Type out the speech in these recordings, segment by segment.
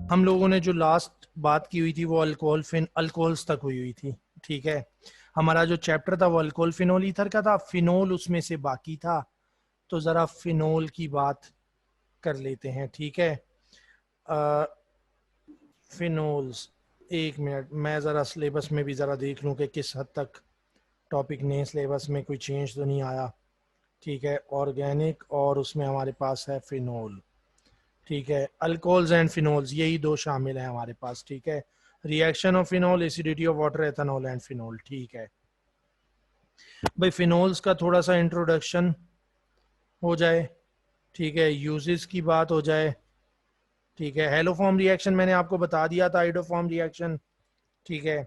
हम लोगों ने जो लास्ट बात की हुई थी वो अल्कोहल्स तक हुई थी। ठीक है, हमारा जो चैप्टर था वो अल्कोहल फिनोल ईथर का था, फिनोल उसमें से बाकी था। तो जरा फिनोल की बात कर लेते हैं। ठीक है, फिनोल्स, एक मिनट मैं ज़रा सिलेबस में भी ज़रा देख लूँ कि किस हद तक टॉपिक ने सिलेबस में कोई चेंज तो नहीं आया। ठीक है, ऑर्गेनिक और उसमें हमारे पास है फिनोल। ठीक है, अल्कोहल्स एंड फिनोल्स यही दो शामिल हैं हमारे पास। ठीक है, reaction of phenol, acidity of water, ethanol and phenol. ठीक है भाई, फिनोल्स का थोड़ा सा इंट्रोडक्शन हो जाए। ठीक है, यूजेस की बात हो जाए। ठीक है, हेलोफॉर्म रिएक्शन मैंने आपको बता दिया था, हाइड्रोफॉर्म रिएक्शन। ठीक है,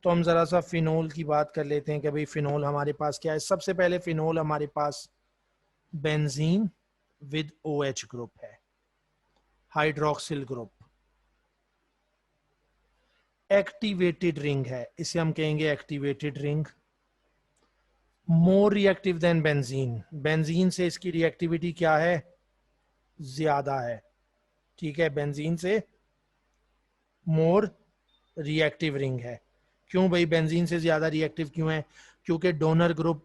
तो हम जरा सा फिनोल की बात कर लेते हैं कि भाई फिनोल हमारे पास क्या है। सबसे पहले फिनोल हमारे पास बेंजीन विद OH ग्रुप है, हाइड्रोक्सिल ग्रुप, एक्टिवेटेड रिंग है, इसे हम कहेंगे activated ring. More reactive than benzene, benzene से इसकी रिएक्टिविटी क्या है, ज्यादा है। ठीक है, बेंजीन से मोर रिएक्टिव रिंग है। क्यों भाई बेंजीन से ज्यादा रिएक्टिव क्यों है? क्योंकि donor group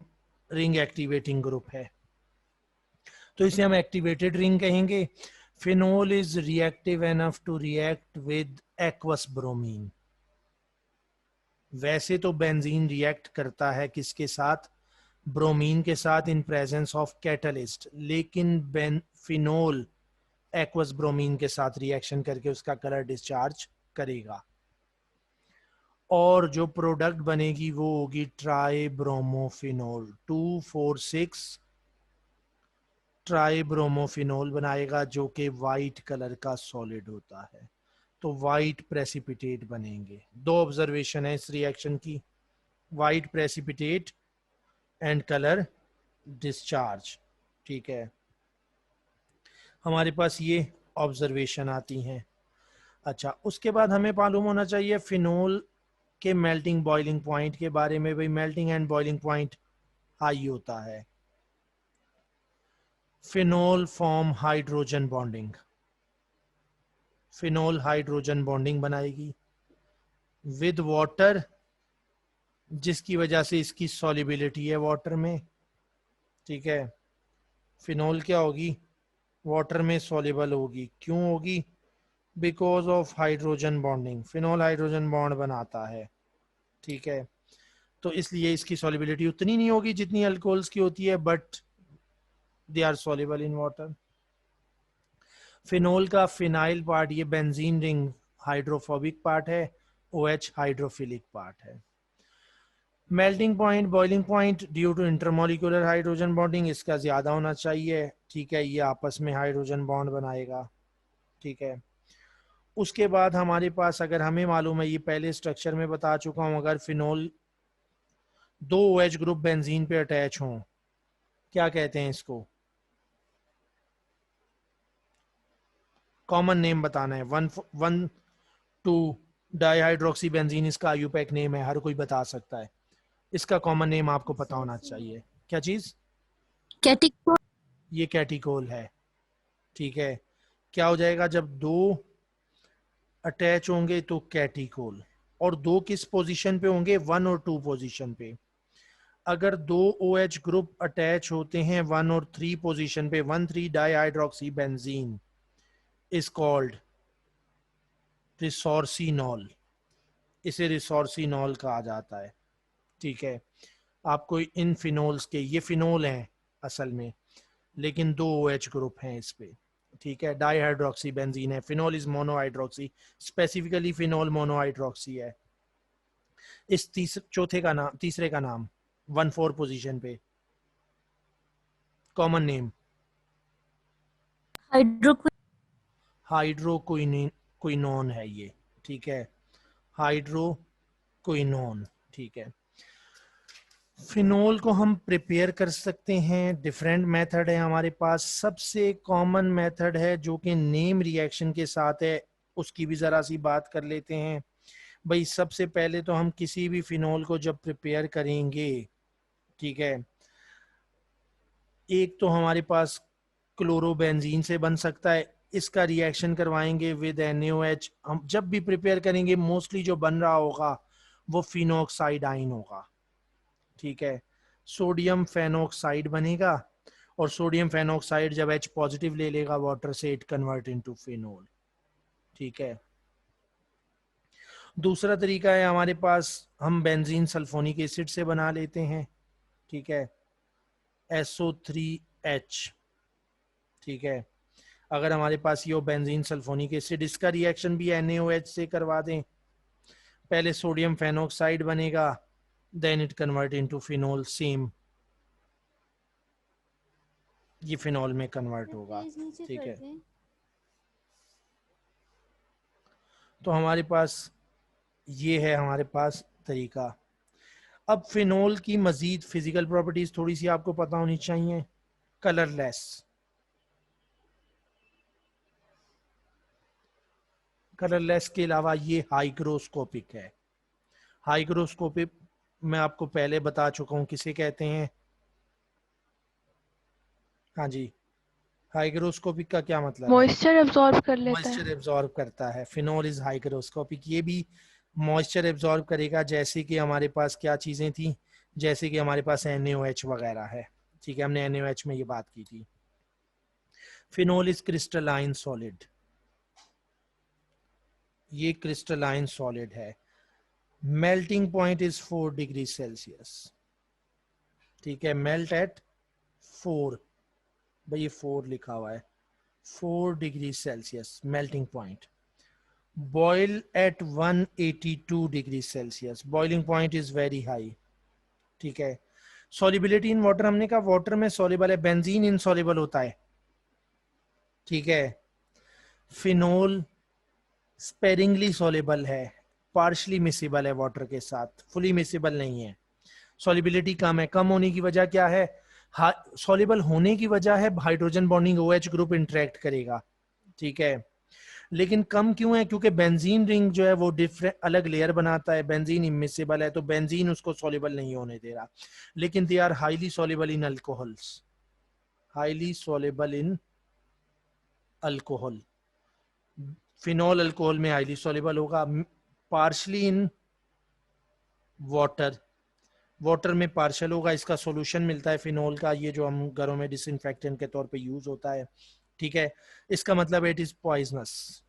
ring activating group है, तो इसे हम एक्टिवेटेड रिंग कहेंगे। Phenol is reactive enough to react with aqueous bromine. वैसे तो बेंजीन रिएक्ट करता है किसके साथ, ब्रोमीन के साथ, इन प्रेजेंस ऑफ कैटलिस्ट, लेकिन फिनोल एक्वस ब्रोमीन के साथ रिएक्शन करके उसका कलर डिस्चार्ज करेगा, और जो प्रोडक्ट बनेगी वो होगी ट्राइब्रोमोफिनोल। 2,4,6 ट्राइब्रोमोफिनोल बनाएगा, जो कि वाइट कलर का सॉलिड होता है। तो वाइट प्रेसिपिटेट बनेंगे। दो ऑब्जर्वेशन है इस रिएक्शन की, white precipitate and colour discharge. ठीक है, हमारे पास ये ऑब्जर्वेशन आती हैं। अच्छा, उसके बाद हमें मालूम होना चाहिए फिनोल के मेल्टिंग बॉइलिंग पॉइंट के बारे में। भाई melting and boiling point high होता है। Phenol form hydrogen bonding, phenol hydrogen bonding बनाएगी विद वाटर, जिसकी वजह से इसकी सॉलिबिलिटी है वाटर में। ठीक है, फिनोल क्या होगी, वाटर में सॉलिबल होगी। क्यों होगी? Because of hydrogen bonding, phenol hydrogen bond बनाता है। ठीक है, तो इसलिए इसकी सॉलिबिलिटी उतनी नहीं होगी जितनी अल्कोहल्स की होती है, but they are soluble in water. Phenol का फिनाइल पार्ट, ये बेंजीन रिंग हाइड्रोफोबिक पार्ट है, OH हाइड्रोफिलिक पार्ट है। Melting point, boiling point, due to intermolecular hydrogen bonding, इसका ज्यादा होना चाहिए। ठीक है, ये आपस में हाइड्रोजन बॉन्ड बनाएगा। ठीक है, उसके बाद हमारे पास, अगर हमें मालूम है, ये पहले स्ट्रक्चर में बता चुका हूं, अगर फिनोल दो OH ग्रुप बेंजीन पे अटैच हों, क्या कहते हैं इसको, कॉमन नेम बताना है। 1,2 डाईहाइड्रोक्सी बेंजीन इसका आईयूपैक नेम है, हर कोई बता सकता है। इसका कॉमन नेम आपको पता होना चाहिए। क्या चीज? कैटिकोल। ये कैटिकोल है। ठीक है, क्या हो जाएगा जब दो अटैच होंगे तो कैटिकोल, और दो किस पोजीशन पे होंगे, 1 और 2 पोजीशन पे। अगर दो OH ग्रुप अटैच होते हैं 1 और 3 पोजीशन पे, 1,3 dihydroxy benzene is called resorcinol, इसे रिसोर्सिनॉल कहा जाता है। ठीक है, आपको इन फिनोल्स के, ये फिनोल हैं असल में, लेकिन दो OH ग्रुप हैं इस पे। ठीक है, डाईहाइड्रोक्सी बेंजीन है, फिनोल इज मोनोहाइड्रोक्सी, स्पेसिफिकली फिनोल मोनोहाइड्रोक्सी है। इस चौथे का नाम, तीसरे का नाम 1,4 पोजीशन पे, कॉमन नेम हाइड्रोक्विन। हाइड्रोक्विनोन है ये। ठीक है, हाइड्रोक्विनोन। ठीक है, फिनोल को हम प्रिपेयर कर सकते हैं, डिफरेंट मेथड है हमारे पास। सबसे कॉमन मेथड है जो कि नेम रिएक्शन के साथ है, उसकी भी जरा सी बात कर लेते हैं। भाई सबसे पहले तो हम किसी भी फिनोल को जब प्रिपेयर करेंगे, ठीक है, एक तो हमारे पास क्लोरोबेंजीन से बन सकता है, इसका रिएक्शन करवाएंगे विद NaOH। हम जब भी प्रिपेयर करेंगे मोस्टली जो बन रहा होगा वो फिनोक्साइड आइन होगा, ठीक है। सोडियम फेनोक्साइड बनेगा और सोडियम फेनोक्साइड जब H पॉजिटिव ले लेगा वाटर से इट कन्वर्ट इनटू फिनोल, ठीक है। दूसरा तरीका है हमारे पास, हम बेंजीन सल्फोनिक एसिड से बना लेते हैं, ठीक है, SO3H, ठीक है। अगर हमारे पास ये बेंजीन सल्फोनिक एसिड, इसका रिएक्शन भी NaOH से करवा दें, पहले सोडियम फेनोक्साइड बनेगा, then it convert into phenol, same ये फिनोल में कन्वर्ट होगा, ठीक है। तो हमारे पास ये है हमारे पास तरीका। अब फिनोल की मजीद फिजिकल प्रॉपर्टीज थोड़ी सी आपको पता होनी चाहिए। कलरलेस, कलरलेस के अलावा ये हाइग्रोस्कोपिक है। हाइग्रोस्कोपिक मैं आपको पहले बता चुका हूं किसे कहते हैं। हाँ जी, हाइग्रोस्कोपिक का क्या मतलब है? मॉइस्चर एब्जॉर्ब कर लेता है। मॉइस्चर एब्जॉर्ब करता है। फिनोल इज हाइग्रोस्कोपिक, ये भी मॉइस्चर एब्जॉर्ब करेगा, जैसे कि हमारे पास क्या चीजें थी, जैसे कि हमारे पास NaOH वगैरह है, ठीक है, हमने NaOH में ये बात की थी। फिनोल इज क्रिस्टलाइन सॉलिड, ये क्रिस्टलाइन सॉलिड है। Melting point is 4 degree Celsius, ठीक है, मेल्ट एट 4, भाई ये 4 लिखा हुआ है, 4 degree Celsius melting point. Boil at 182 degree Celsius, boiling point is very high, ठीक है। सॉलिबिलिटी इन वाटर, हमने कहा वाटर में सॉलिबल है, बेंजीन इनसॉल्युबल होता है, ठीक है। फिनोल स्पेरिंगली सॉल्युबल है, पार्शली मिसिबल है वाटर के साथ, फुली मिसिबल नहीं है। सॉलिबिलिटी कम है, कम होने की वजह क्या है? सॉल्युबल होने की वजह है hydrogen bonding OH group interact करेगा, ठीक है। लेकिन कम क्यों है? क्योंकि बेंजीन रिंग जो है वो डिफरेंट अलग लेयर बनाता है, बेंजीन इमिसिबल है तो बेंजीन उसको सॉल्युबल नहीं होने दे रहा। लेकिन they are highly soluble in alcohols, highly soluble in alcohol. Phenol alcohol में हाईली सॉल्युबल होगा, पार्शली इन वाटर, वाटर में पार्शल होगा। इसका सॉल्यूशन मिलता है फिनोल का, ये जो हम घरों में डिसइंफेक्टेंट के तौर पे यूज होता है, ठीक है। इसका मतलब इट इज पॉइजनस,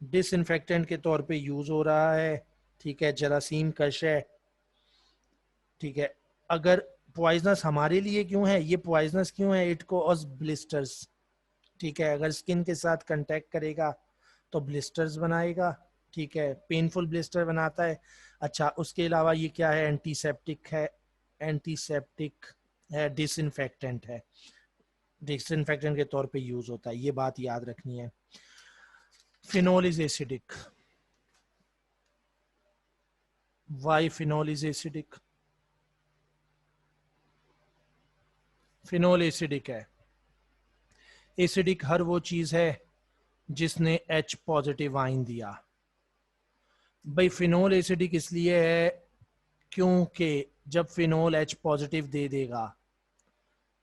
डिसइंफेक्टेंट के तौर पे यूज हो रहा है, ठीक है, जरासीम कश है, ठीक है। अगर पॉइजनस हमारे लिए क्यों है, ये पॉइजनस क्यों है? इट कॉज ब्लिस्टर्स, ठीक है, अगर स्किन के साथ कांटेक्ट करेगा तो ब्लिस्टर्स बनाएगा, ठीक है, पेनफुल ब्लिस्टर बनाता है। अच्छा, उसके अलावा ये क्या है? एंटीसेप्टिक है, एंटीसेप्टिक है, डिसइंफेक्टेंट है, डिसइंफेक्टेंट के तौर पे यूज होता है, ये बात याद रखनी है। Phenol is acidic, why phenol is acidic? Phenol acidic है, एसिडिक हर वो चीज है जिसने H पॉजिटिव आइन दिया। भाई फिनोल एसिडिक इसलिए है क्योंकि जब फिनोल H पॉजिटिव दे देगा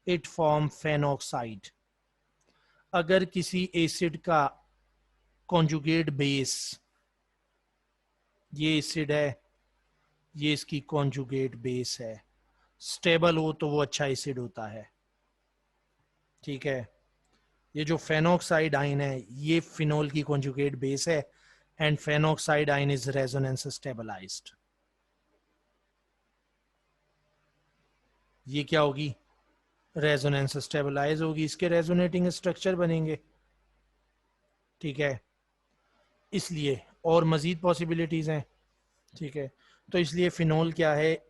इट फॉर्म फेनोक्साइड। अगर किसी एसिड का कॉन्जुगेट बेस, ये एसिड है, ये इसकी कॉन्जुगेट बेस है, स्टेबल हो तो वो अच्छा एसिड होता है, ठीक है। ये जो फेनोक्साइड आइन है ये फिनोल की कॉन्जुगेट बेस है, and phenoxide ion is resonance stabilised. ये क्या होगी? रेजोनेंस स्टेबलाइज होगी, इसके रेजोनेटिंग स्ट्रक्चर बनेंगे, ठीक है। इसलिए और मजीद पॉसिबिलिटीज हैं, ठीक है। तो इसलिए फिनोल क्या है?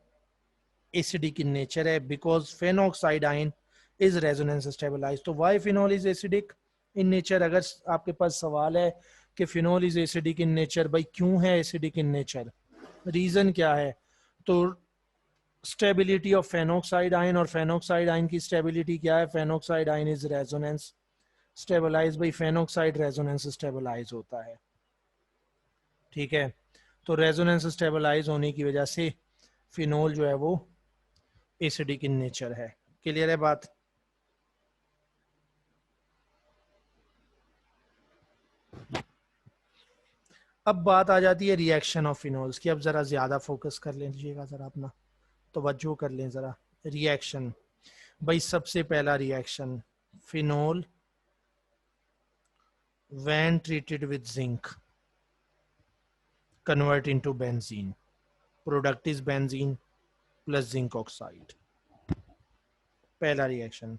एसिडिक इन नेचर है, because phenoxide ion is resonance stabilise. So why phenol is acidic in nature? अगर आपके पास सवाल है कि phenol is acidic in nature, भाई क्यों है एसिडिक इन नेचर, रीजन क्या है? तो स्टेबिलिटी ऑफ फेनोक्साइड आयन, और फेनोक्साइड आयन की स्टेबिलिटी क्या है? Phenoxide ion is resonance stabilise, भाई फेनोक्साइड रेजोनेंस स्टेबलाइज होता है, ठीक है। तो रेजोनेंस स्टेबलाइज होने की वजह से फिनोल जो है वो एसिडिक इन नेचर है। क्लियर है बात? अब बात आ जाती है रिएक्शन ऑफ फिनोल्स की। अब जरा ज्यादा फोकस कर लीजिएगा, जरा अपना तवज्जो कर लें जरा। रिएक्शन, भाई सबसे पहला reaction, phenol when treated with zinc convert into benzene. Product is benzene plus zinc oxide. पहला रिएक्शन।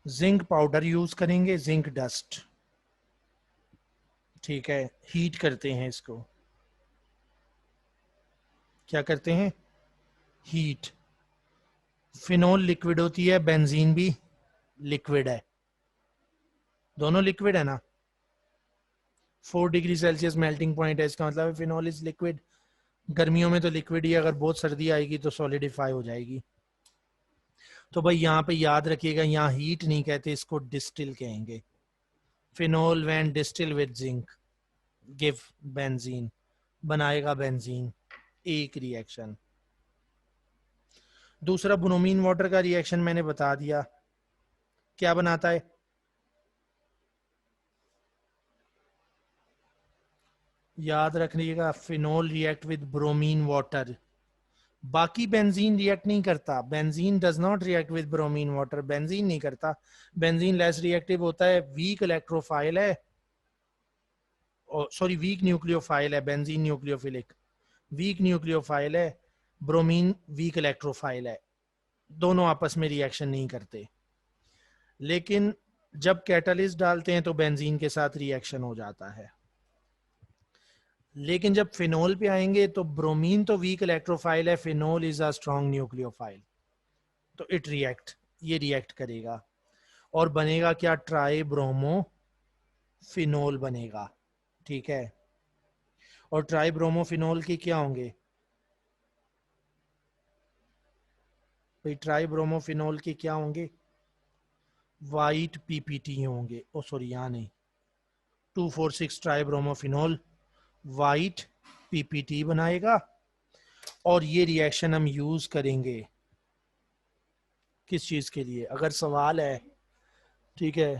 जिंक पाउडर यूज करेंगे, जिंक डस्ट, ठीक है, हीट करते हैं इसको। क्या करते हैं? हीट। फिनोल लिक्विड होती है, बेंजीन भी लिक्विड है, दोनों लिक्विड है ना। 4 डिग्री सेल्सियस मेल्टिंग पॉइंट है, इसका मतलब है फिनोल इज लिक्विड। गर्मियों में तो लिक्विड ही, अगर बहुत सर्दी आएगी तो सॉलिडिफाई हो जाएगी। तो भाई यहाँ पे याद रखिएगा, यहाँ हीट नहीं कहते, इसको डिस्टिल कहेंगे। Phenol when distil with zinc give benzene, बनाएगा बेंजीन। एक रिएक्शन। दूसरा ब्रोमीन वाटर का रिएक्शन मैंने बता दिया, क्या बनाता है? याद रखिएगा, phenol react with bromine water. बाकी बेंजीन रिएक्ट नहीं करता, benzene does not react with bromine water, benzene नहीं करता। बेंजीन लेस रिएक्टिव होता है, वीक इलेक्ट्रोफाइल है, सॉरी वीक न्यूक्लियोफाइल है। बेंजीन न्यूक्लियोफिलिक, वीक न्यूक्लियोफाइल है, ब्रोमीन वीक इलेक्ट्रोफाइल है। दोनों आपस में रिएक्शन नहीं करते, लेकिन जब कैटलिस्ट डालते हैं तो बेंजीन के साथ रिएक्शन हो जाता है। लेकिन जब फिनोल पे आएंगे तो ब्रोमीन तो वीक इलेक्ट्रोफाइल है, phenol is a strong nucleophile, तो इट रिएक्ट, ये रिएक्ट करेगा और बनेगा क्या? ट्राई ब्रोमो फिनोल बनेगा, ठीक है। और ट्राई ब्रोमो फिनोल के क्या होंगे भाई? ट्राई ब्रोमो फिनोल के क्या होंगे? वाइट पीपीटी होंगे, ओ सॉरी यहाँ नहीं, 2,4,6 try bromo phenol white PPT बनाएगा। और ये रिएक्शन हम यूज करेंगे किस चीज के लिए? अगर सवाल है, ठीक है,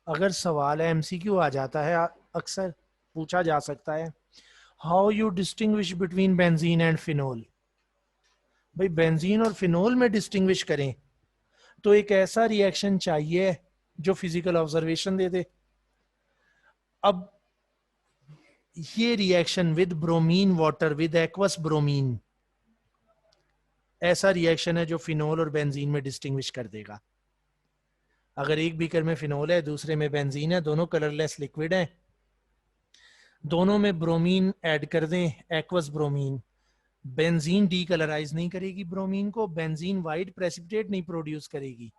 अगर सवाल है, एमसीक्यू आ जाता है, अक्सर पूछा जा सकता है, how you distinguish between benzene and phenol. भाई बेंजीन और फिनोल में डिस्टिंग्विश करें तो एक ऐसा रिएक्शन चाहिए जो फिजिकल ऑब्जर्वेशन दे दे। अब ये reaction with bromine water with aqueous bromine, ऐसा रिएक्शन है जो फिनोल और बेंजीन में डिस्टिंग्विश कर देगा। अगर एक बीकर में फिनोल है, दूसरे में बेंजीन है, दोनों कलरलेस लिक्विड हैं, दोनों में ब्रोमीन ऐड कर दें, एक्वस ब्रोमीन, बेंजीन डीकलराइज नहीं करेगी ब्रोमीन को, बेंजीन वाइट प्रेसिपिटेट नहीं प्रोड्यूस करेगी,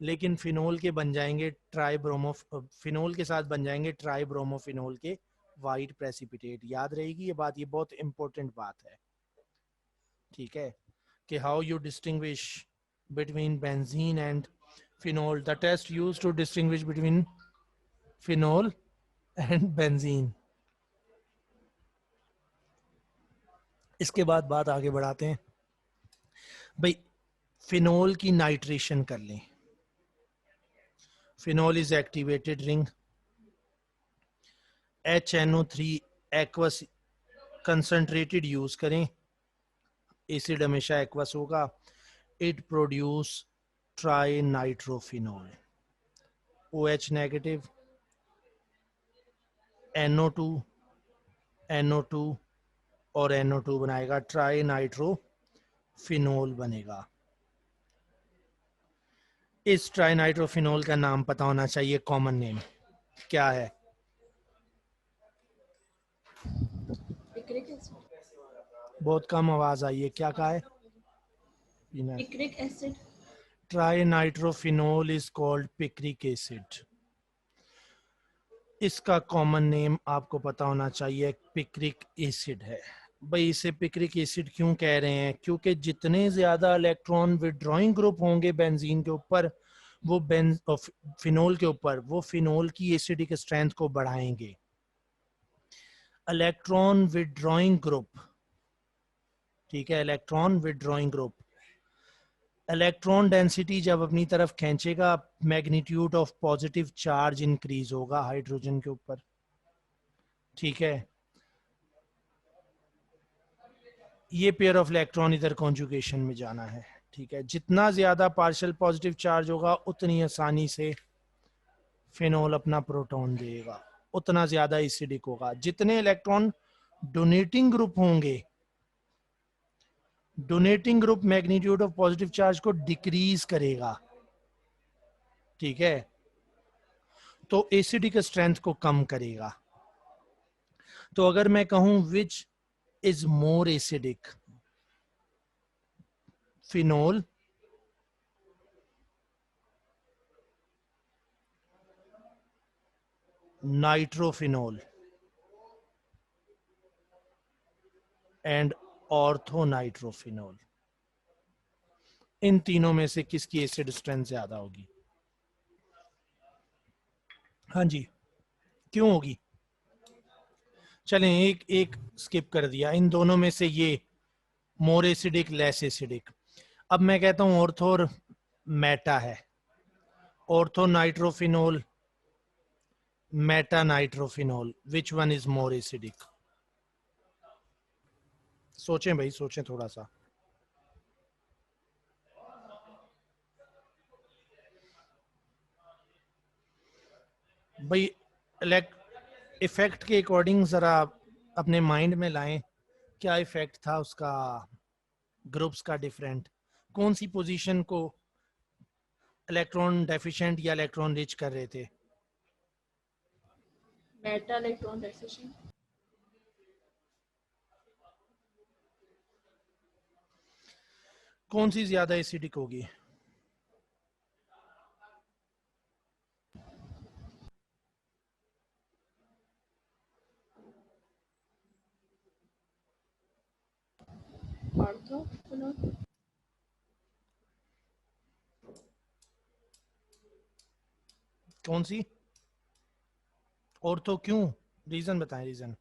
लेकिन फिनोल के बन जाएंगे ट्राई ब्रोमो, फिनोल के साथ बन जाएंगे ट्राई ब्रोमो फिनोल के वाइट प्रेसिपिटेट। याद रहेगी ये बात, ये बहुत इंपॉर्टेंट बात है, ठीक है, कि how you distinguish between benzene and phenol. The test used to distinguish between phenol and benzene. इसके बाद बात आगे बढ़ाते हैं। भाई फिनोल की नाइट्रेशन कर लें। Phenol is activated ring, HNO3 aqueous concentrated use करें, एसिड हमेशा एक्वस होगा। It produce try nitrophenol, OH negative, NO2 NO2 और NO2 बनाएगा, ट्राई नाइट्रोफिनोल बनेगा। इस ट्राई नाइट्रोफिनोल का नाम पता होना चाहिए, कॉमन नेम क्या है? बहुत कम आवाज आई है, क्या कहा है? Picric acid. Try nitrophenol is called picric acid. इसका कॉमन नेम आपको पता होना चाहिए, पिक्रिक एसिड है। भाई इसे पिक्रिक एसिड क्यों कह रहे हैं? क्योंकि जितने ज्यादा इलेक्ट्रॉन विड्रॉइंग ग्रुप होंगे बेंजीन के ऊपर, वो फिनोल के ऊपर, वो फिनोल की एसिडिक स्ट्रेंथ को बढ़ाएंगे। इलेक्ट्रॉन विड्रॉइंग ग्रुप, ठीक है, electron withdrawing group electron density जब अपनी तरफ खींचेगा, magnitude of positive charge increase होगा हाइड्रोजन के ऊपर, ठीक है। ये पेयर ऑफ इलेक्ट्रॉन इधर कॉन्जुगेशन में जाना है, ठीक है। जितना ज्यादा पार्शियल पॉजिटिव चार्ज होगा उतनी आसानी से फिनोल अपना प्रोटॉन देगा, उतना ज्यादा एसिडिक होगा। जितने इलेक्ट्रॉन डोनेटिंग ग्रुप होंगे, donating group magnitude of positive charge को डिक्रीज करेगा, ठीक है, तो एसिडिक स्ट्रेंथ को कम करेगा। तो अगर मैं कहूं which is more acidic, phenol, nitrophenol and orthonitrophenol, इन तीनों में से किसकी एसिड स्ट्रेंथ ज्यादा होगी? हाँ जी, क्यों होगी? चलें एक एक स्किप कर दिया, इन दोनों में से ये मोर एसिडिक लेस एसिडिक। अब मैं कहता हूं ऑर्थो और मेटा है, ortho nitrophenol, Meta nitrophenol, which one is more acidic? सोचें भाई, सोचें थोड़ा सा। भाई इफेक्ट के अकॉर्डिंग जरा अपने माइंड में लाएं, क्या इफेक्ट था उसका ग्रुप्स का डिफरेंट, कौन सी पोजीशन को इलेक्ट्रॉन डेफिशिएंट या इलेक्ट्रॉन रिच कर रहे थे? Meta electron deficient. कौन सी ज्यादा एसिडिक होगी? Ortho phenol. कौन सी? ऑर्थो क्यों? रीजन बताएं, रीजन।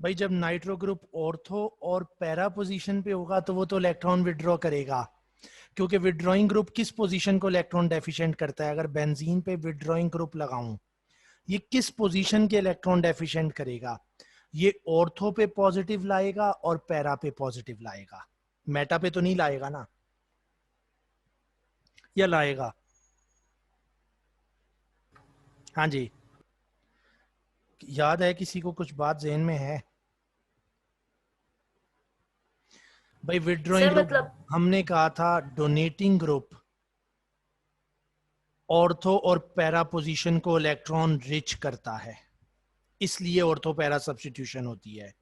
भाई जब नाइट्रो ग्रुप ऑर्थो और पैरा पोजीशन पे होगा तो वो तो इलेक्ट्रॉन विड्रॉ करेगा, क्योंकि विड्रॉइंग ग्रुप किस पोजीशन को इलेक्ट्रॉन डेफिशिएंट करता है? अगर बेंजीन पे विड्रॉइंग ग्रुप लगाऊं, ये किस पोजीशन के इलेक्ट्रॉन डेफिशिएंट करेगा? ये ऑर्थो पे पॉजिटिव लाएगा और पैरा पे पॉजिटिव लाएगा, मेटा पे तो नहीं लाएगा ना, या लाएगा? हाँ जी, याद है किसी को कुछ बात जहन में है? भाई विड्रॉइंग सर ग्रुप मतलब हमने कहा था डोनेटिंग ग्रुप ऑर्थो और पैरा पोजीशन को इलेक्ट्रॉन रिच करता है, इसलिए ऑर्थो पैरा सब्स्टिट्यूशन होती है।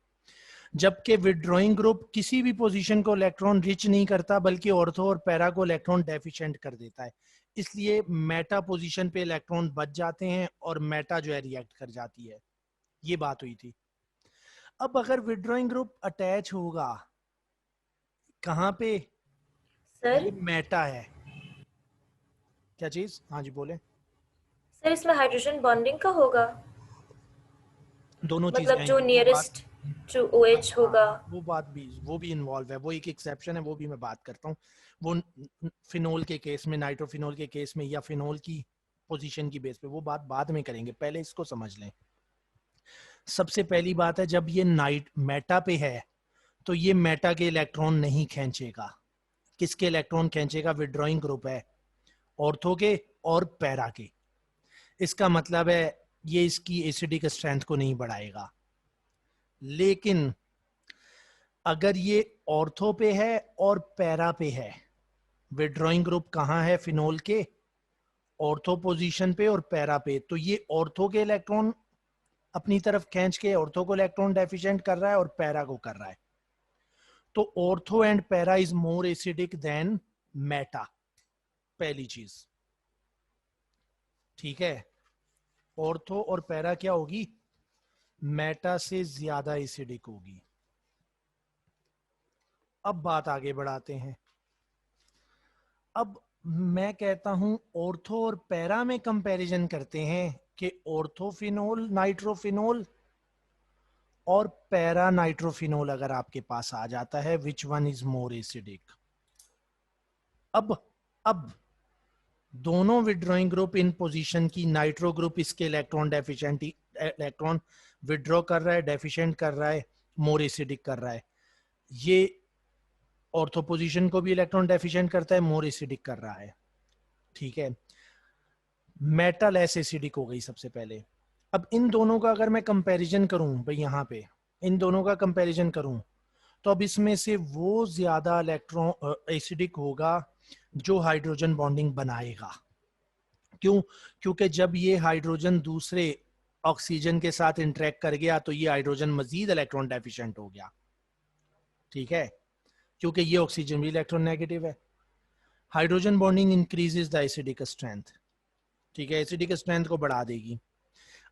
जबकि विड्रॉइंग ग्रुप किसी भी पोजीशन को इलेक्ट्रॉन रिच नहीं करता, बल्कि ऑर्थो और पैरा को इलेक्ट्रॉन डेफिशिएंट कर देता है, इसलिए मेटा पोजीशन पे इलेक्ट्रॉन बच जाते हैं और मेटा जो है रिएक्ट कर जाती है। ये बात हुई थी। अब अगर विड्रॉइंग ग्रुप अटैच होगा कहां पे? सर ये मेटा है, क्या चीज? हाँ जी बोले। सर इसमें हाइड्रोजन बॉन्डिंग का होगा, दोनों चीजें मतलब जो आएंगी, वो बात। नियरेस्ट जो OH हाँ, होगा। वो भी इन्वॉल्व है, वो एक एक्सेप्शन है, वो भी मैं बात करता हूँ। वो फिनोल के केस में, नाइट्रोफिनोल के केस में, या फिनोल की पोजीशन की बेस पे, वो बात बाद में करेंगे, पहले इसको समझ लें। सबसे पहली बात है, जब ये नाइट मेटा पे है तो ये मेटा के इलेक्ट्रॉन नहीं खींचेगा। किसके इलेक्ट्रॉन खींचेगा? विड्रॉइंग ग्रुप है, ऑर्थो के और पैरा के। इसका मतलब है ये इसकी एसिडिक स्ट्रेंथ को नहीं बढ़ाएगा। लेकिन अगर ये ऑर्थो पे है और पैरा पे है, विड्रॉइंग ग्रुप कहां है फिनोल के? ऑर्थो पोजीशन पे और पैरा पे, तो ये ऑर्थो के इलेक्ट्रॉन अपनी तरफ खींच के ऑर्थो को इलेक्ट्रॉन डेफिशिएंट कर रहा है और पैरा को कर रहा है। तो ortho and para is more acidic then Meta, पहली चीज, ठीक है। ऑर्थो और पैरा क्या होगी? मेटा से ज्यादा एसिडिक होगी। अब बात आगे बढ़ाते हैं। अब मैं कहता हूं ऑर्थो और पैरा में कंपैरिजन करते हैं कि ऑर्थोफिनोल नाइट्रोफिनोल और पैरा नाइट्रोफिनोल अगर आपके पास आ जाता है, विच वन इज मोर एसिडिक। अब दोनों विड्रॉइंग ग्रुप इन पोजीशन की, नाइट्रो ग्रुप इसके इलेक्ट्रॉन डेफिशिएंट, इलेक्ट्रॉन विड्रॉ कर रहा है, डेफिशिएंट कर रहा है, मोर एसिडिक कर रहा है। ये ऑर्थो पोजीशन को भी इलेक्ट्रॉन डेफिशिएंट करता है, मोर एसिडिक कर रहा है। ठीक है, मेटल एस एसिडिक हो गई सबसे पहले। अब इन दोनों का अगर मैं कंपैरिजन करूं भाई, यहाँ पे इन दोनों का कंपैरिजन करूं, तो अब इसमें से वो ज्यादा इलेक्ट्रॉन एसिडिक होगा जो हाइड्रोजन बॉन्डिंग बनाएगा। क्यों? क्योंकि जब ये हाइड्रोजन दूसरे ऑक्सीजन के साथ इंटरेक्ट कर गया तो ये हाइड्रोजन मजीद इलेक्ट्रॉन डेफिशिएंट हो गया। ठीक है, क्योंकि ये ऑक्सीजन भी इलेक्ट्रॉन नेगेटिव है। Hydrogen bonding increases the acidic strength. ठीक है, एसिडिक स्ट्रेंथ को बढ़ा देगी।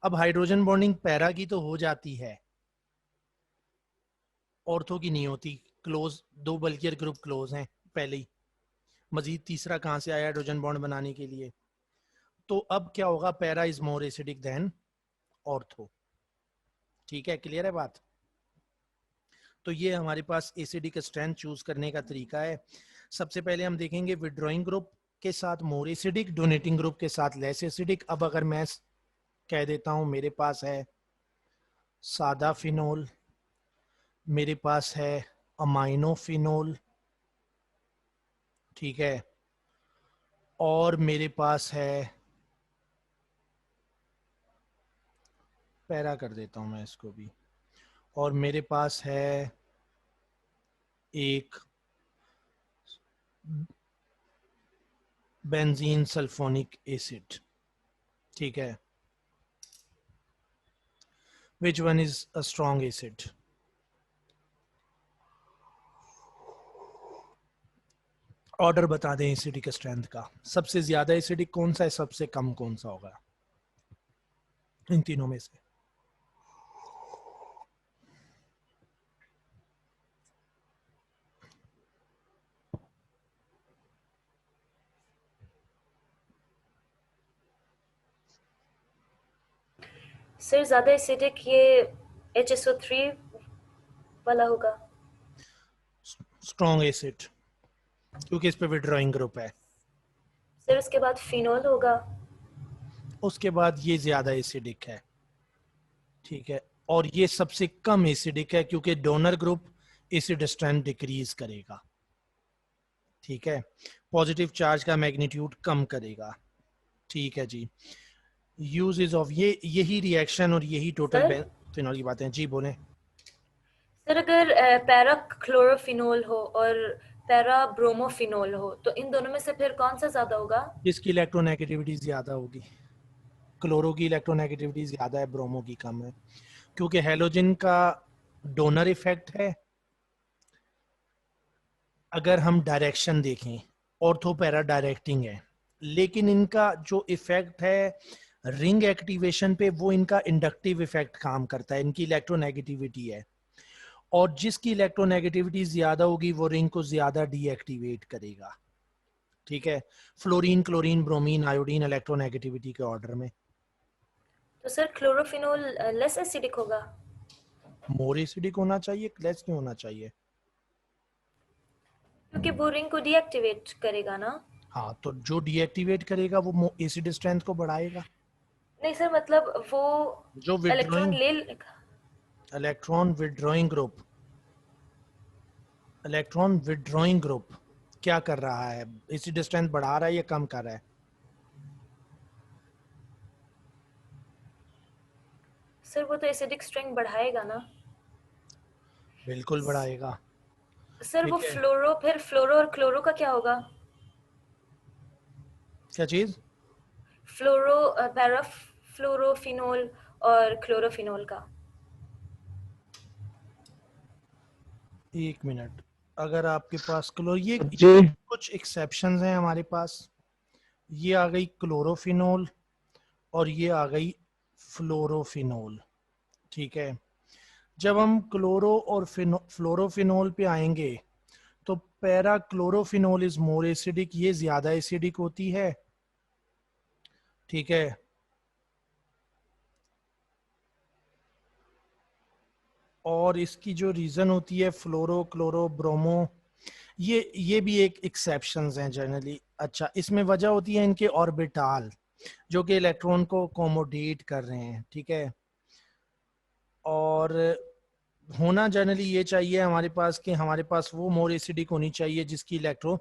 अब हाइड्रोजन बॉन्डिंग पैरा की तो हो जाती है, ऑर्थो की नहीं होती। क्लोज दो बल्कियर ग्रुप क्लोज हैं पहले ही, मजीद तीसरा कहां से आया हाइड्रोजन बॉन्ड बनाने के लिए? तो अब क्या होगा, para is more acidic then ortho. ठीक है, क्लियर है बात? तो ये हमारे पास एसिडिक स्ट्रेंथ चूज करने का तरीका है। सबसे पहले हम देखेंगे विड्रॉइंग ग्रुप के साथ मोर एसिडिक, डोनेटिंग ग्रुप के साथ लेस एसिडिक। अब अगर मैं कह देता हूं मेरे पास है सादा फिनोल, मेरे पास है अमाइनो फिनोल, ठीक है, और मेरे पास है, पैरा कर देता हूं मैं इसको भी, और मेरे पास है एक बेंजीन सल्फोनिक एसिड। ठीक है, विच one is a strong acid? Order बता दें एसिडिक स्ट्रेंथ का, सबसे ज्यादा एसिडिक कौन सा है, सबसे कम कौन सा होगा इन तीनों में से? सर ज्यादा एसिडिक ये HSO3 वाला होगा। स्ट्रॉन्ग एसिड, क्योंकि इस पे विड्रॉइंग ग्रुप है। सर उसके बाद फिनोल होगा। उसके बाद ये ज्यादा एसिडिक है। ठीक है, और ये सबसे कम एसिडिक है क्योंकि donor group acid strength decrease करेगा। ठीक है, पॉजिटिव चार्ज का मैग्नीट्यूड कम करेगा। ठीक है जी, यूजेस ऑफ ये, यही रिएक्शन और यही टोटल सर फिनॉल की बातें। जी बोले। सर अगर पैरा क्लोरोफिनोल हो और पैरा ब्रोमोफिनोल हो तो इन दोनों में से फिर कौन सा ज्यादा होगा? जिसकी इलेक्ट्रोनेगेटिविटी ज्यादा होगी। क्लोरो की इलेक्ट्रोनेगेटिविटी ज्यादा है, ब्रोमो की कम है, क्योंकि हेलोजन का डोनर इफेक्ट है। अगर हम डायरेक्शन देखें, ऑर्थो पैरा डायरेक्टिंग है, लेकिन इनका जो इफेक्ट है रिंग एक्टिवेशन पे, वो इनका इंडक्टिव इफेक्ट काम करता है, इनकी इलेक्ट्रोनेगेटिविटी है। और जिसकी इलेक्ट्रोनेगेटिविटी ज्यादा होगी वो रिंग को ज्यादा डीएक्टिवेट करेगा। ठीक है, fluorine, chlorine, bromine, iodine electronegativity के ऑर्डर में। तो सर क्लोरोफिनोल लेस एसिडिक होगा। मोर एसिडिक होना चाहिए, लेस क्यों होना चाहिए? क्योंकि वो रिंग को डीएक्टिवेट करेगा ना। हाँ, तो जो डीएक्टिवेट करेगा वो एसिड स्ट्रेंथ को बढ़ाएगा। नहीं सर, मतलब वो जो इलेक्ट्रॉन विड्रॉइंग ले। Electron withdrawing group, electron withdrawing group क्या कर रहा है, एसिड स्ट्रेंथ बढ़ा रहा है या कम कर रहा है? सर वो तो एसिडिक स्ट्रेंथ बढ़ाएगा ना। बिल्कुल बढ़ाएगा। सर वो ठीक है, फ्लोरो, फिर फ्लोरो और क्लोरो का क्या होगा? क्या चीज? फ्लोरो पैरा फ्लोरोफिनोल और क्लोरोफिनोल का। एक मिनट, अगर आपके पास क्लोर, ये जी कुछ एक्सेप्शंस हैं हमारे पास। ये आ गई क्लोरोफिनोल और ये आ गई फ्लोरोफिनोल। ठीक है, जब हम क्लोरो और फ्लोरोफिनोल पे आएंगे तो पैरा क्लोरोफिनोल इज मोर एसिडिक, ये ज्यादा एसिडिक होती है, ठीक है। और इसकी जो रीजन होती है फ्लोरो क्लोरो ब्रोमो, ये भी एक एक्सेप्शंस हैं जनरली। अच्छा, इसमें वजह होती है इनके ऑर्बिटाल जो कि इलेक्ट्रॉन को कोमोडेट कर रहे हैं, ठीक है। और होना जनरली ये चाहिए हमारे पास कि हमारे पास वो मोर एसिडिक होनी चाहिए जिसकी इलेक्ट्रो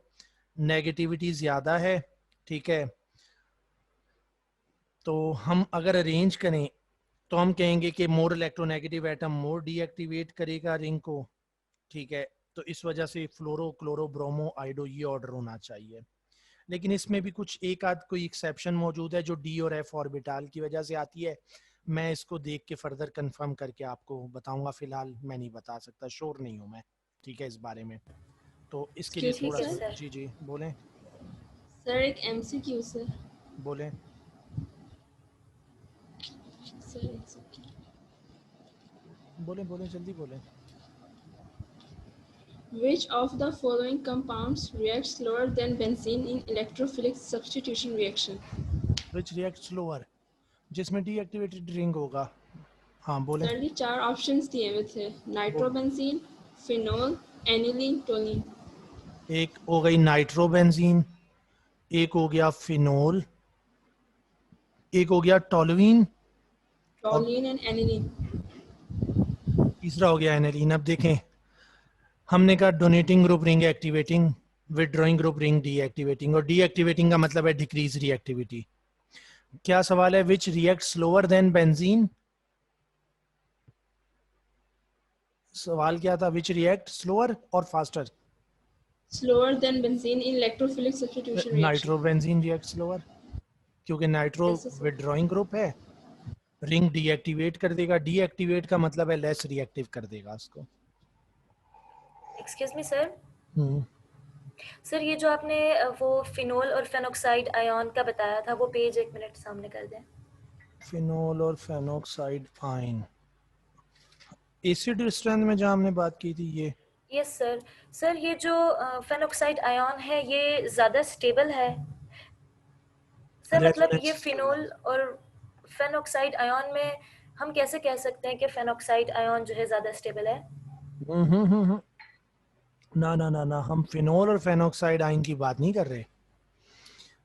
नेगेटिविटी ज्यादा है, ठीक है। तो हम अगर अरेंज करें तो हम कहेंगे कि मोर इलेक्ट्रोनेगेटिव एटम मोर डीएक्टिवेट करेगा रिंग को, ठीक है। तो इस वजह से फ्लोरो क्लोरो ब्रोमो आइडो ये ऑर्डर होना चाहिए। लेकिन इसमें भी कुछ एक आध कोई एक्सेप्शन मौजूद है जो डी और एफ ऑर्बिटाल की वजह से आती है। मैं इसको देख के फर्दर कंफर्म करके आपको बताऊंगा, फिलहाल मैं नहीं बता सकता, श्योर नहीं हूँ मैं, ठीक है, इस बारे में। तो इसके लिए Excuse me, थोड़ा ठीक है सा सर। जी जी बोलें सर एक MCQ सर। बोलें। Sir MCQ। बोलें बोलें जल्दी बोलें। Which of the following compounds reacts slower than benzene in electrophilic substitution reaction? Which react slower, जिसमें डीएक्टिवेटेड रिंग होगा। हाँ बोलें। सर ये 4 ऑप्शंस दिए हुए थे, बोल। Nitrobenzene, phenol, aniline, टोलीन। एक हो गई नाइट्रोबेंजीन, एक हो गया फिनोल, एक हो गया टोलुइन, और टोलीन एंड एनिलीन। तीसरा हो गया एनिलीन। अब देखें, हमने कहा donating group ring activating, withdrawing group ring deactivating, और डीएक्टिवेटिंग का मतलब है डिक्रीज रिएक्टिविटी। क्या सवाल है? Which react slower than benzene. सवाल क्या था? विच रिएक्ट स्लोअर और faster. Slower than benzene in electrophilic substitution reaction. Nitrobenzene react slower, क्योंकि nitro Yes, sir. Withdrawing group है, रिंग डीएक्टिवेट कर देगा, डीएक्टिवेट का मतलब है लेस रिएक्टिव कर देगा उसको। Excuse me sir. Hmm. Sir ये जो आपने वो फिनोल और फेनोक्साइड आयन का बताया था वो पेज 1 मिनट सामने कर दें। फिनोल और फेनोक्साइड आयन, एसिड स्ट्रेंथ में जहां हमने बात की थी ये। Yes sir. सर ये जो फेनोक्साइड आयन है ये ज़्यादा स्टेबल है सर, मतलब ये रेजोनेंस। फिनोल और फेनोक्साइड आयन में हम कैसे कह सकते हैं कि फेनोक्साइड आयन जो है ज़्यादा स्टेबल है? हम्म। ना ना ना ना, हम फिनोल और फेनोक्साइड आयन की बात नहीं कर रहे।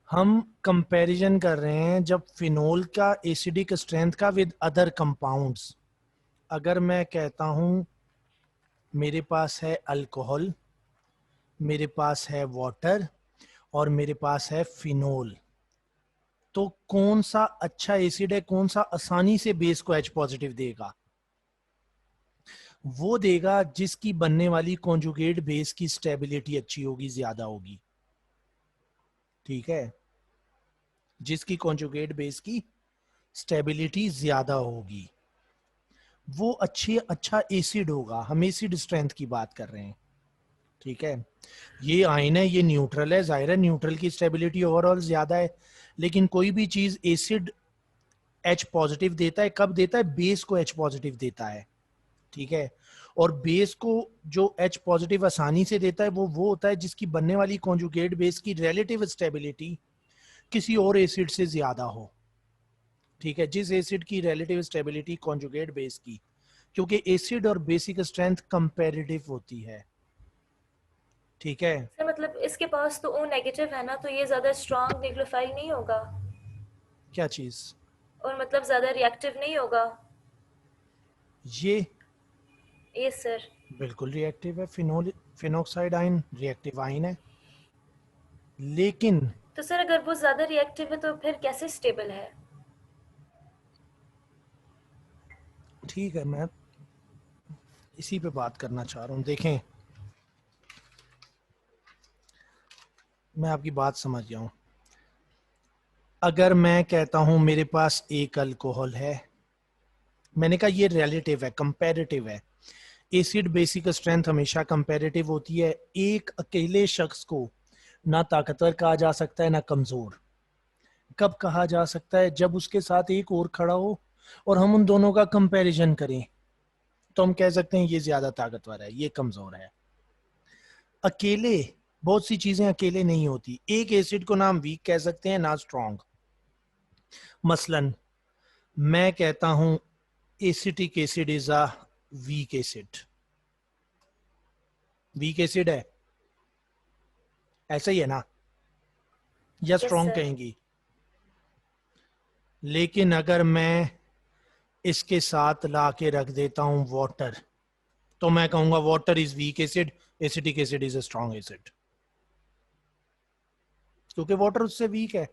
हम कंपैरिजन कर रहे हैं जब फिनोल का एसिडिक स्ट्रेंथ का विद अदर कंपाउंड्स। अगर मैं कहता हूं मेरे पास है अल्कोहल, मेरे पास है वाटर, और मेरे पास है फिनोल, तो कौन सा अच्छा एसिड है, कौन सा आसानी से बेस को H पॉजिटिव देगा? वो देगा जिसकी बनने वाली कॉन्जुगेट बेस की स्टेबिलिटी अच्छी होगी, ज्यादा होगी, ठीक है। जिसकी कॉन्जुगेट बेस की स्टेबिलिटी ज्यादा होगी वो अच्छा एसिड होगा। हम एसिड स्ट्रेंथ की बात कर रहे हैं, ठीक है। ये आयन है, ये न्यूट्रल है, जाहिर है न्यूट्रल की स्टेबिलिटी ओवरऑल ज्यादा है। लेकिन कोई भी चीज एसिड H पॉजिटिव देता है, कब देता है? बेस को H पॉजिटिव देता है, ठीक है। और बेस को जो H पॉजिटिव आसानी से देता है वो होता है जिसकी बनने वाली कॉन्जुगेट बेस की रिलेटिव स्टेबिलिटी किसी और एसिड से ज्यादा हो, ठीक है। जिस एसिड की रिलेटिव स्टेबिलिटी कॉन्जुगेट बेस की, क्योंकि एसिड और बेसिक स्ट्रेंथ कंपैरेटिव होती है, ठीक है। सर मतलब इसके पास तो O नेगेटिव है ना, तो ये ज़्यादा स्ट्रॉन्ग न्यूक्लियोफाइल नहीं होगा क्या चीज? और मतलब ज़्यादा रिएक्टिव नहीं होगा? ये यस सर। बिल्कुल रिएक्टिव है, phenol phenoxide ion reactive ion है, लेकिन तो सर अगर वो ज़्यादा रिएक्टिव है तो फिर कैसे स्टेबल है? ठीक है, मैं इसी पे बात करना चाह रहा हूं। देखें, मैं आपकी बात समझ गया हूं। अगर मैं कहता हूं मेरे पास एक अल्कोहल है, मैंने कहा ये रिलेटिव है, कंपैरेटिव है। एसिड बेसिक स्ट्रेंथ हमेशा कंपैरेटिव होती है। एक अकेले शख्स को ना ताकतवर कहा जा सकता है ना कमजोर। कब कहा जा सकता है? जब उसके साथ एक और खड़ा हो और हम उन दोनों का कंपैरिजन करें तो हम कह सकते हैं ये ज्यादा ताकतवर है, ये कमजोर है। अकेले बहुत सी चीजें अकेले नहीं होती। एक एसिड को ना हम वीक कह सकते हैं ना स्ट्रॉन्ग। मसलन मैं कहता हूं acetic acid is a weak acid. Weak acid है, ऐसा ही है ना, या यस स्ट्रॉन्ग सर। कहेंगी। लेकिन अगर मैं इसके साथ ला के रख देता हूं वाटर, तो मैं कहूंगा water is weak acid, acetic acid is a strong acid, क्योंकि वाटर उससे वीक है।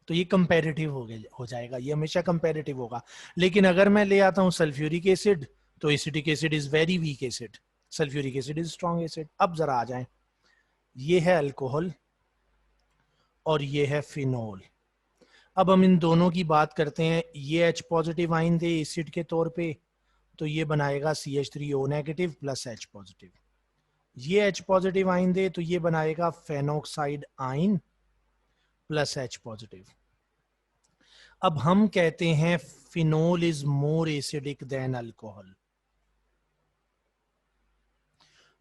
तो ये कंपैरेटिव हो जाएगा, ये हमेशा कंपैरेटिव होगा। लेकिन अगर मैं ले आता हूं सल्फ्यूरिक एसिड, तो acetic acid is very weak acid, sulphuric acid is strong acid. अब जरा आ जाएं, ये है अल्कोहल और ये है फिनोल। अब हम इन दोनों की बात करते हैं। ये H पॉजिटिव आइन दे एसिड के तौर पे, तो ये बनाएगा CH3O negative plus H positive. ये H पॉजिटिव आइन दे तो ये बनाएगा फेनोक्साइड आइन प्लस H पॉजिटिव। अब हम कहते हैं phenol is more acidic then alcohol.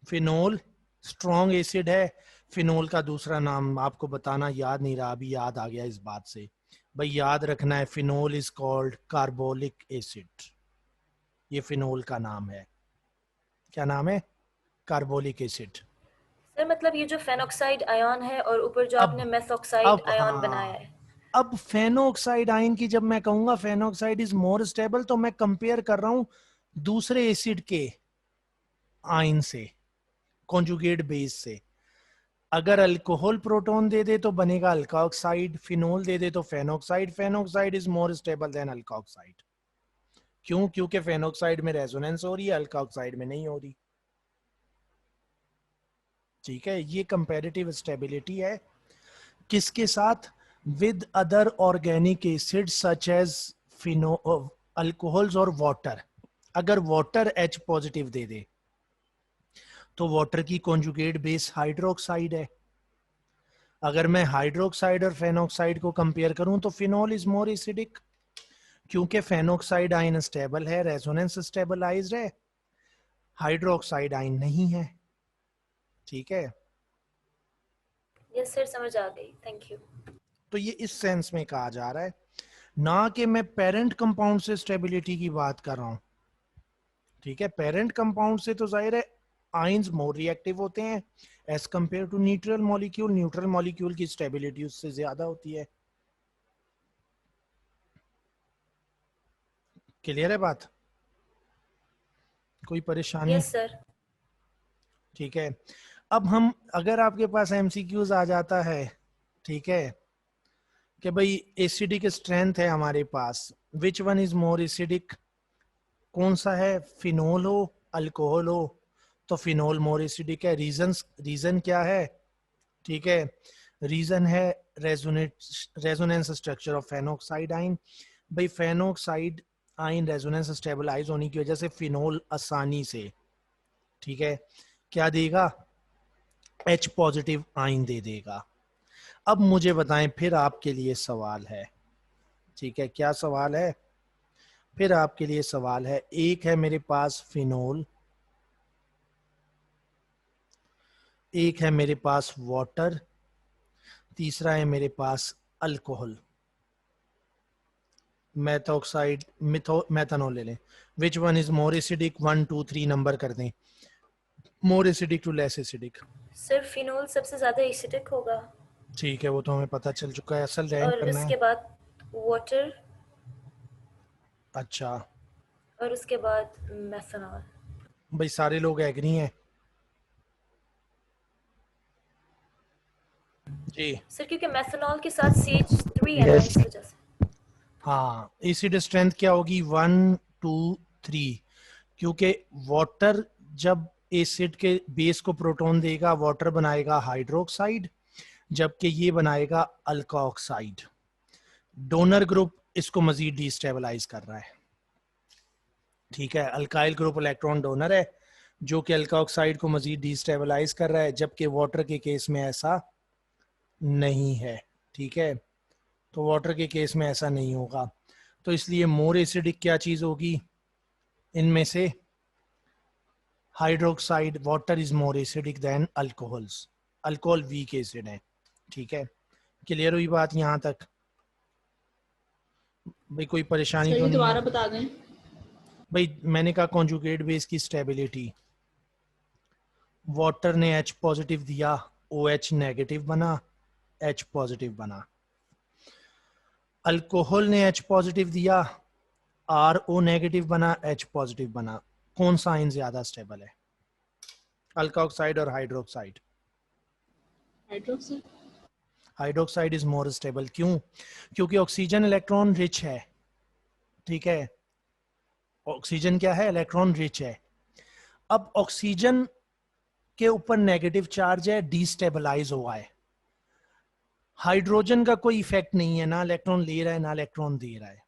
Phenol strong acid है। फिनोल का दूसरा नाम आपको बताना याद नहीं रहा, अभी याद आ गया इस बात से। भाई याद रखना है, phenol is called carbolic acid. ये फिनोल का नाम है। क्या नाम है? Carbolic acid. सर मतलब ये जो फेनोक्साइड आयन है और ऊपर जो अब आपने मेथोक्साइड आयन बनाया हाँ, है। अब फेनोक्साइड आयन की जब मैं कहूंगा फेनोक्साइड इज मोर स्टेबल, तो मैं कंपेयर कर रहा हूं दूसरे एसिड के आयन से, कॉन्जुगेट बेस से। अगर अल्कोहल प्रोटॉन दे दे तो बनेगा अल्कोक्साइड, फिनोल दे दे तो phenoxide. Phenoxide is more stable then alkoxide. क्यों? क्योंकि फेनोक्साइड में रेजोनेंस हो रही है, अल्कोक्साइड में नहीं हो रही। ठीक है, ये कंपैरेटिव स्टेबिलिटी है। किसके साथ? With other organic acid such as phenol alcohols और वाटर। अगर वाटर H पॉजिटिव दे दे तो वाटर की कॉन्जुगेट बेस हाइड्रोक्साइड है। अगर मैं हाइड्रोक्साइड और फेनोक्साइड को कंपेयर करूं तो फिनोल इज मोर एसिडिक, क्योंकि फेनोक्साइड आयन स्टेबल है, रेजोनेंस स्टेबलाइज्ड है, हाइड्रोक्साइड आयन नहीं है। ठीक है, यस सर, समझ आ गई, थैंक यू। तो ये इस सेंस में कहा जा रहा है, ना कि मैं पेरेंट कंपाउंड से स्टेबिलिटी की बात कर रहा हूं। ठीक है, पेरेंट कंपाउंड से तो जाहिर है आयंस मोर रिएक्टिव होते हैं as compare to neutral molecule. Neutral molecule की स्टेबिलिटी उससे ज्यादा होती है। क्लियर है बात? कोई परेशानी? Yes sir. ठीक है, अब हम, अगर आपके पास MCQs आ जाता है, ठीक है, कि भाई एसिडिक स्ट्रेंथ है हमारे पास, which one is more acidic, कौन सा है, फिनोल हो अल्कोहल हो, तो फिनोल मोर एसिडिक है। रीजन क्या है? ठीक है, रीजन है रेजोनेंस स्ट्रक्चर ऑफ फेनोक्साइड आइन। भाई फेनोक्साइड आइन रेजोनेंस स्टेबलाइज होने की वजह से फिनोल आसानी से, ठीक है, क्या देगा, H पॉजिटिव आइन दे देगा। अब मुझे बताएं, फिर आपके लिए सवाल है। ठीक है, क्या सवाल है? फिर आपके लिए सवाल है, एक है मेरे पास फिनोल, एक है मेरे पास वाटर, तीसरा है मेरे पास अल्कोहल, मेथोक्साइड, मेथनॉल ले लें। Which one is more acidic? 1 2 3 number कर दें, more acidic to less acidic. Sir phenol सबसे ज्यादा एसिडिक होगा। ठीक है, वो तो हमें पता चल चुका है, असल रैंक और करना है। उसके बाद वाटर। अच्छा, और उसके बाद मेथनॉल। भाई सारे लोग एग्री हैं? जी, सर क्योंकि मेथनॉल के साथ CH3 है ना, यस, इस वजह से। हाँ, एसिड स्ट्रेंथ क्या होगी? 1 2 3, क्योंकि वाटर जब एसिड के बेस को प्रोटॉन देगा, वाटर बनाएगा हाइड्रोक्साइड, जबकि ये बनाएगा अल्कोक्साइड। डोनर ग्रुप इसको मजीद डिस्टेबलाइज कर रहा है। ठीक है, अल्काइल ग्रुप इलेक्ट्रॉन डोनर है जो कि अल्कोक्साइड को मजीद डिस्टेबलाइज कर रहा है, जबकि वाटर के केस में ऐसा नहीं है। ठीक है, तो वाटर के केस में ऐसा नहीं होगा। तो इसलिए मोर एसिडिक क्या चीज होगी इनमें से? Hydroxide, water is more acidic then alcohols, alcohol weak acid है, ठीक है। क्लियर हुई बात यहाँ तक? भाई कोई परेशानी सर तो ये नहीं है? दोबारा बता दें। भाई मैंने कहा कॉन्जुगेट बेस की स्टेबिलिटी, वाटर ने H पॉजिटिव दिया, OH नेगेटिव बना, H पॉजिटिव बना। अल्कोहल ने H पॉजिटिव दिया, RO नेगेटिव बना, H पॉजिटिव बना। कौन सा आयन ज्यादा स्टेबल है, अल्कोक्साइड और hydroxide? Hydroxide. Hydroxide is more stable. क्यों? क्योंकि ऑक्सीजन इलेक्ट्रॉन रिच है, ठीक है। ऑक्सीजन क्या है? इलेक्ट्रॉन रिच है। अब ऑक्सीजन के ऊपर नेगेटिव चार्ज है, डिस्टेबलाइज हुआ है। हाइड्रोजन का कोई इफेक्ट नहीं है, ना इलेक्ट्रॉन ले रहा है ना इलेक्ट्रॉन दे रहा है।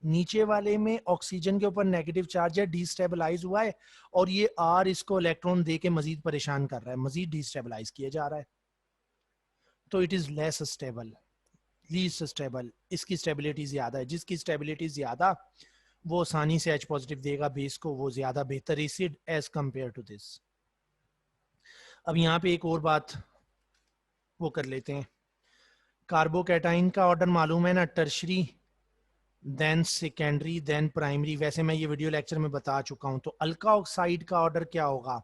नीचे वाले में ऑक्सीजन के ऊपर नेगेटिव चार्ज है, डिस्टेबलाइज हुआ है, और ये R इसको इलेक्ट्रॉन दे के मजीद परेशान कर रहा है, मजीद डिस्टेबलाइज किया जा रहा है। तो it is less stable, least stable. इसकी स्टेबिलिटी ज्यादा है। जिसकी स्टेबिलिटी ज्यादा वो आसानी से H पॉजिटिव देगा बेस को, वो ज्यादा बेहतर acid as compare to this. अब यहाँ पे एक और बात वो कर लेते हैं। कार्बोकैटाइन का ऑर्डर मालूम है ना, tertiary then secondary then primary. वैसे मैं ये वीडियो लेक्चर में बता चुका हूं। तो अल्का ऑक्साइड का ऑर्डर क्या होगा?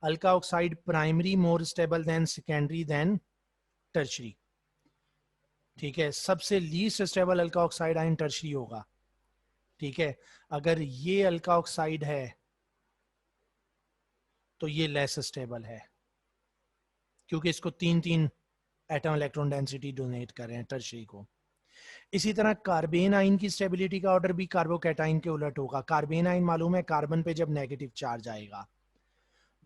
Alkoxide primary more stable than secondary than tertiary, ठीक है। सबसे least stable alkoxide ion tertiary होगा, ठीक है। अगर ये अल्का ऑक्साइड है तो ये लेस स्टेबल है, क्योंकि इसको 3-3 एटम इलेक्ट्रॉन डेंसिटी डोनेट कर रहे हैं टर्शरी को। इसी तरह कार्बेन आयन की स्टेबिलिटी का ऑर्डर भी कार्बोकैटाइन के उलट होगा। कार्बेन आयन मालूम है, कार्बन पे जब नेगेटिव चार्ज आएगा,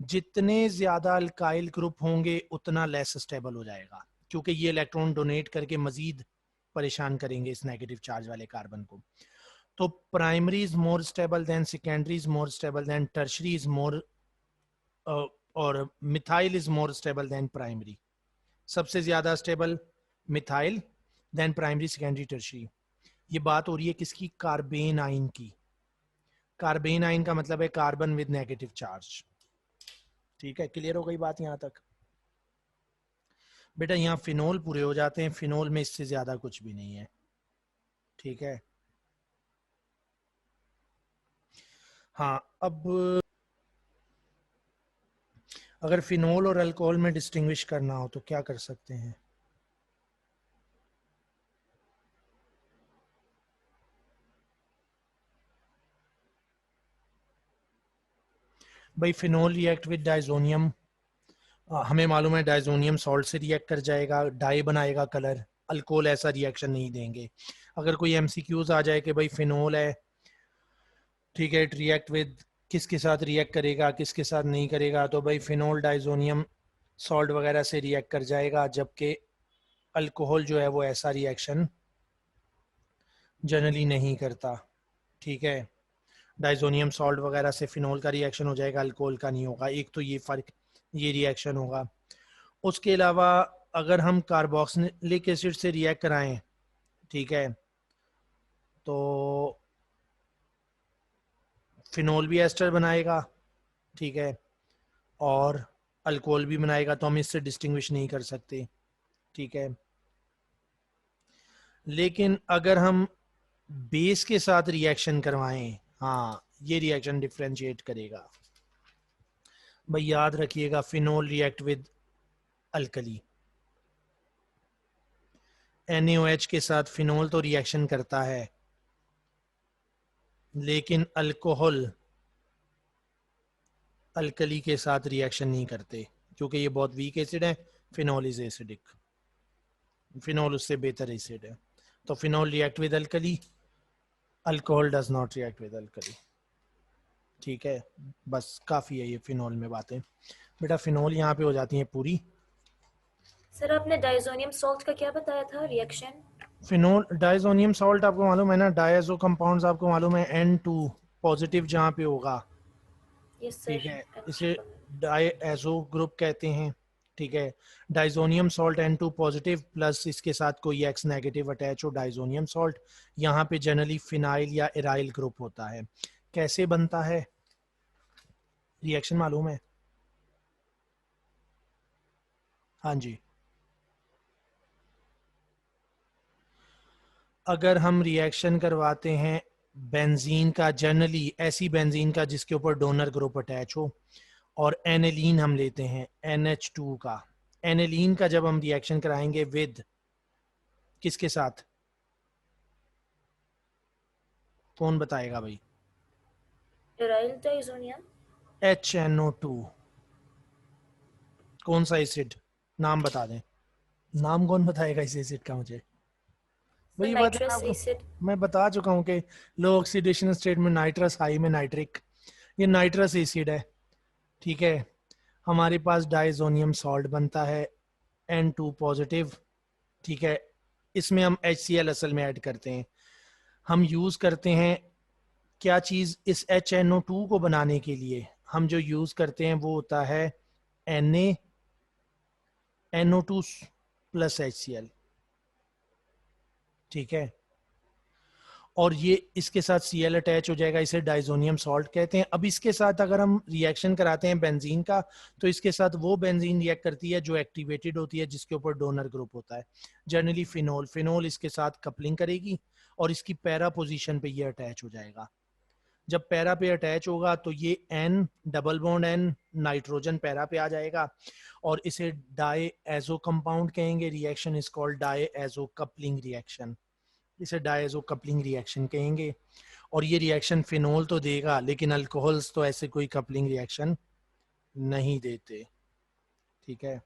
जितने ज्यादा अल्काइल ग्रुप होंगे उतना लेस स्टेबल हो जाएगा, क्योंकि ये इलेक्ट्रॉन डोनेट करके मजीद परेशान करेंगे इस नेगेटिव चार्ज वाले कार्बन को। तो primary is more stable than secondary is more stable than tertiary is more, और methyl is more stable than primary. सबसे ज्यादा stable methyl, then primary secondary tertiary. ये बात हो रही है किसकी? कार्बेन आयन की। कार्बेन आयन का मतलब है कार्बन विद नेगेटिव चार्ज, ठीक है। क्लियर हो गई बात यहां तक? बेटा यहाँ फिनोल पूरे हो जाते हैं, फिनोल में इससे ज्यादा कुछ भी नहीं है, ठीक है। हाँ, अब अगर फिनोल और अल्कोहल में डिस्टिंग्विश करना हो तो क्या कर सकते हैं? भाई फिनोल रिएक्ट विद डाइजोनियम, हमें मालूम है डाइजोनियम सॉल्ट से रिएक्ट कर जाएगा, डाई बनाएगा कलर। अल्कोहल ऐसा रिएक्शन नहीं देंगे। अगर कोई एमसीक्यूज आ जाए कि भाई फिनोल है, ठीक है, रिएक्ट विद किसके साथ रिएक्ट करेगा किसके साथ नहीं करेगा, तो भाई फिनोल डाइजोनियम सॉल्ट वगैरह से रिएक्ट कर जाएगा, जबकि अल्कोहल जो है वो ऐसा रिएक्शन जनरली नहीं करता, ठीक है। डाइजोनियम सॉल्ट वगैरह से फिनोल का रिएक्शन हो जाएगा, अल्कोहल का नहीं होगा। एक तो ये फर्क, ये रिएक्शन होगा। उसके अलावा अगर हम कार्बोक्सिलिक एसिड से रिएक्ट कराएं, ठीक है, तो फिनोल भी एस्टर बनाएगा, ठीक है, और अल्कोहल भी बनाएगा, तो हम इससे डिस्टिंग्विश नहीं कर सकते, ठीक है। लेकिन अगर हम बेस के साथ रिएक्शन करवाएं, हाँ, ये रिएक्शन डिफरेंशिएट करेगा। भाई याद रखिएगा, phenol react with alkali, NaOH के साथ फिनोल तो रिएक्शन करता है, लेकिन अल्कोहल अल्कली के साथ रिएक्शन नहीं करते, क्योंकि ये बहुत वीक एसिड है। फिनोल इज एसिडिक, फिनोल उससे बेहतर एसिड है। तो phenol react with alkali, alcohol does not react with alkali, ठीक है। बस काफ़ी है ये फिनोल में बातें। बेटा फिनोल यहाँ पे हो जाती हैं पूरी। सर आपने डाइजोनियम सॉल्ट का क्या बताया था रिएक्शन? फिनोल डाइजोनियम सॉल्ट आपको मालूम है ना, डायजो कंपाउंड्स आपको मालूम है, N2 पॉजिटिव जहाँ पे होगा, यस ठीक सर। है, इसे डायजो ग्रुप कहते हैं, ठीक है। Diazonium salt N2 positive plus इसके साथ कोई X नेगेटिव अटैच हो, डाइजोनियम सॉल्ट। यहाँ पे जनरली फिनाइल या इराइल ग्रुप होता है। कैसे बनता है? रिएक्शन मालूम है? हाँ जी। अगर हम रिएक्शन करवाते हैं बेंजीन का, जनरली ऐसी बेंजीन का जिसके ऊपर डोनर ग्रुप अटैच हो, और एनिलीन हम लेते हैं NH2 का, एनिलीन का जब हम रिएक्शन कराएंगे विद किसके साथ, कौन बताएगा भाई? Aryl diazonium. HNO2। कौन सा एसिड, नाम बता दें, नाम कौन बताएगा इस एसिड का मुझे? सर वही बात है ना नाइट्रस आपको, एसिड। मैं बता चुका हूँ कि लो ऑक्सीडेशन स्टेट में नाइट्रस, हाई में नाइट्रिक, ये नाइट्रस एसिड है। ठीक है, हमारे पास डाइजोनियम सॉल्ट बनता है N2 पॉजिटिव। ठीक है, इसमें हम HCl असल में ऐड करते हैं। हम यूज करते हैं क्या चीज इस HNO2 को बनाने के लिए, हम जो यूज करते हैं वो होता है NaNO2 प्लस HCl। ठीक है, और ये इसके साथ Cl अटैच हो जाएगा, इसे डाइजोनियम सॉल्ट कहते हैं। अब इसके साथ अगर हम रिएक्शन कराते हैं बेंजीन का, तो इसके साथ वो बेंजीन रिएक्ट करती है जो एक्टिवेटेड होती है, जिसके ऊपर डोनर ग्रुप होता है, जनरली फिनोल। फिनोल इसके साथ कपलिंग करेगी और इसकी पैरा पोजीशन पे ये अटैच हो जाएगा। जब पैरा पे अटैच होगा तो ये N double bond N nitrogen para पे आ जाएगा, और इसे डाई एजो कंपाउंड कहेंगे। Reaction is called diazo coupling reaction, इसे डायजो कपलिंग रिएक्शन कहेंगे। और ये रिएक्शन फिनोल तो देगा, लेकिन अल्कोहल्स तो ऐसे कोई कपलिंग रिएक्शन नहीं देते। ठीक है।